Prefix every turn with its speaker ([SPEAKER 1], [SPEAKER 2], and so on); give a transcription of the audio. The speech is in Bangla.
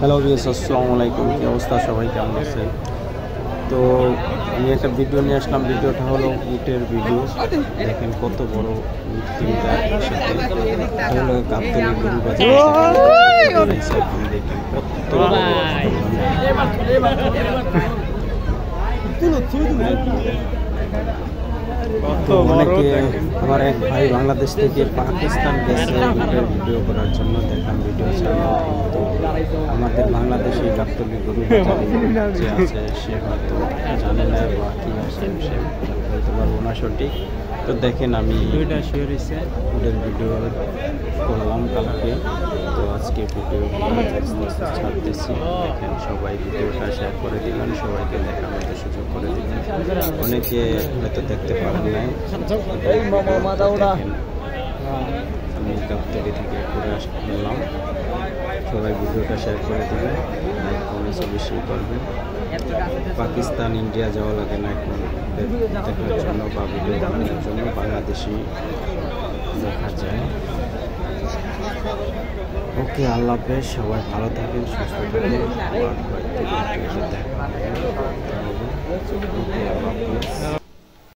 [SPEAKER 1] হ্যালো ভিউয়ার্স, আসসালামু আলাইকুম। কি অবস্থা, সবাই কেমন আছেন? তো আমি একটা ভিডিও নিয়ে আসলাম। ভিডিওটা হলো উটের ভিডিও। দেখেন কত বড় উট, তিনটা একসাথে। এটা হলো গাবতলী গরু বাজার। দেখেন কত বড়। অনেকে আমার এক ভাই বাংলাদেশ থেকে পাকিস্তান গেছে উটের ভিডিও করার জন্য। দেখলাম ভিডিও ছাড়লাম, কিন্তু আমাদের বাংলাদেশে গাবতলী গরু বাজারে যে আছে সে হয়তো জানে না বা কী আছে সে বলতে পারবো না সঠিক। তো দেখেন আমি উটের ভিডিও করলাম কালকে, তো আজকে ভিডিও ছাড়তেছি। দেখেন সবাই ভিডিওটা শেয়ার করে দিবেন, সবাইকে দেখানোর সুযোগ করে দিবেন। অনেকে হয়তো দেখতে পারেন নাই। আমি গাবতলী থেকে ঘুরে আসলাম। সবাই ভিডিওটা শেয়ার করে দেবেন, লাইক কমেন্টস অবশ্যই করবেন। পাকিস্তান ইন্ডিয়া যাওয়া লাগে না এখন দেখার জন্য বা ভিডিও বানানোর জন্য, বাংলাদেশি দেখা যায়। ওকে, আল্লাহ হাফেজ। সবাই ভালো থাকেন, সুস্থ থাকেন। দেখা হবে। ওকে, আল্লাহ হাফেজ।